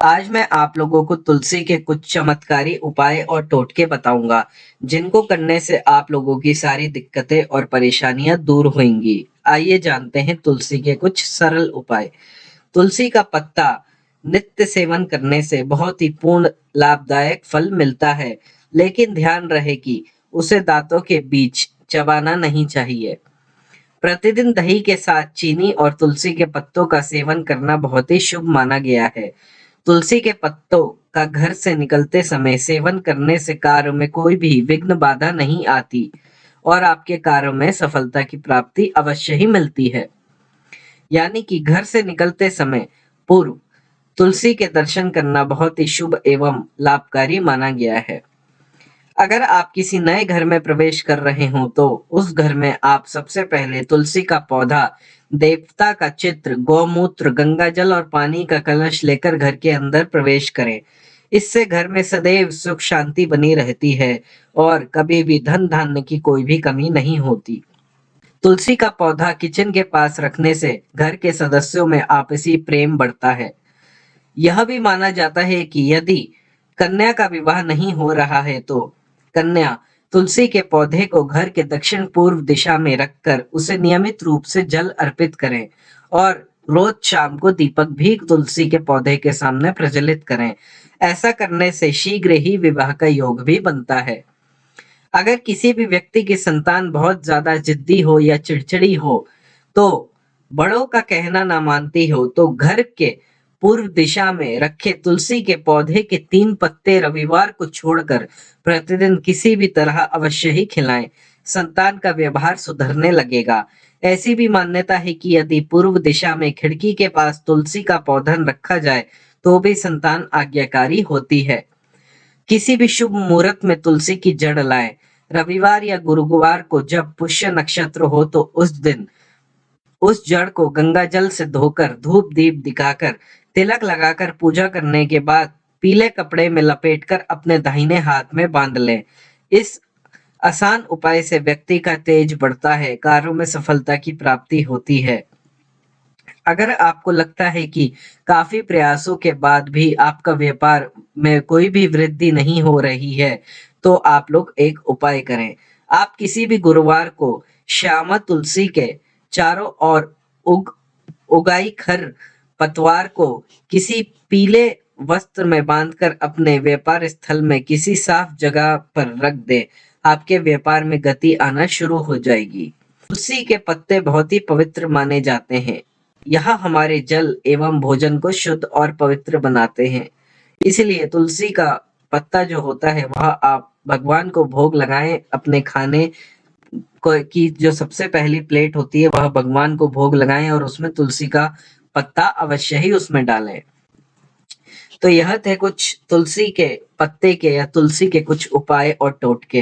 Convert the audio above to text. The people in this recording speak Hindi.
आज मैं आप लोगों को तुलसी के कुछ चमत्कारी उपाय और टोटके बताऊंगा, जिनको करने से आप लोगों की सारी दिक्कतें और परेशानियां दूर होंगी। आइए जानते हैं तुलसी के कुछ सरल उपाय। तुलसी का पत्ता नित्य सेवन करने से बहुत ही पूर्ण लाभदायक फल मिलता है, लेकिन ध्यान रहे कि उसे दांतों के बीच चबाना नहीं चाहिए। प्रतिदिन दही के साथ चीनी और तुलसी के पत्तों का सेवन करना बहुत ही शुभ माना गया है। तुलसी के पत्तों का घर से निकलते समय सेवन करने से कार्य में कोई भी विघ्न बाधा नहीं आती और आपके कार्यों में सफलता की प्राप्ति अवश्य ही मिलती है। यानी कि घर से निकलते समय पूर्व तुलसी के दर्शन करना बहुत ही शुभ एवं लाभकारी माना गया है। अगर आप किसी नए घर में प्रवेश कर रहे हो तो उस घर में आप सबसे पहले तुलसी का पौधा, देवता का चित्र, गौमूत्र, गंगा जल और पानी का कलश लेकर घर के अंदर प्रवेश करें। इससे घर में सदैव सुख शांति बनी रहती है और कभी भी धन धान्य की कोई भी कमी नहीं होती। तुलसी का पौधा किचन के पास रखने से घर के सदस्यों में आपसी प्रेम बढ़ता है। यह भी माना जाता है कि यदि कन्या का विवाह नहीं हो रहा है तो कन्या तुलसी के पौधे को घर के दक्षिण पूर्व दिशा में रखकर उसे नियमित रूप से जल अर्पित करें और रोज शाम को दीपक भी तुलसी के पौधे के सामने प्रज्वलित करें। ऐसा करने से शीघ्र ही विवाह का योग भी बनता है। अगर किसी भी व्यक्ति की संतान बहुत ज्यादा जिद्दी हो या चिड़चिड़ी हो, तो बड़ों का कहना ना मानती हो, तो घर के पूर्व दिशा में रखे तुलसी के पौधे के 3 पत्ते रविवार को छोड़कर प्रतिदिन किसी भी तरह अवश्य ही खिलाएं। संतान का व्यवहार सुधरने लगेगा। ऐसी भी मान्यता है कि यदि पूर्व दिशा में खिड़की के पास तुलसी का पौधा रखा जाए, तो भी संतान आज्ञाकारी होती है। किसी भी शुभ मुहूर्त में तुलसी की जड़ लाएं। रविवार या गुरुवार को जब पुष्य नक्षत्र हो तो उस दिन उस जड़ को गंगा जल से धोकर धूप दीप दिखाकर तिलक लगाकर पूजा करने के बाद पीले कपड़े में लपेटकर अपने दाहिने हाथ में बांध लें। इस आसान उपाय से व्यक्ति का तेज बढ़ता है, कार्यों में सफलता की प्राप्ति होती है। अगर आपको लगता है कि काफी प्रयासों के बाद भी आपका व्यापार में कोई भी वृद्धि नहीं हो रही है, तो आप लोग एक उपाय करें। आप किसी भी गुरुवार को श्यामा तुलसी के चारों ओर उगाई खर पतवार को किसी पीले वस्त्र में बांधकर अपने व्यापार स्थल में किसी साफ जगह पर रख दें। आपके व्यापार में गति आना शुरू हो जाएगी। तुलसी के पत्ते बहुत ही पवित्र माने जाते हैं। यह हमारे जल एवं भोजन को शुद्ध और पवित्र बनाते हैं। इसलिए तुलसी का पत्ता जो होता है वह आप भगवान को भोग लगाएं। अपने खाने को की जो सबसे पहली प्लेट होती है वह भगवान को भोग लगाएं और उसमें तुलसी का पत्ता अवश्य ही उसमें डालें। तो यह थे कुछ तुलसी के पत्ते के या तुलसी के कुछ उपाय और टोटके।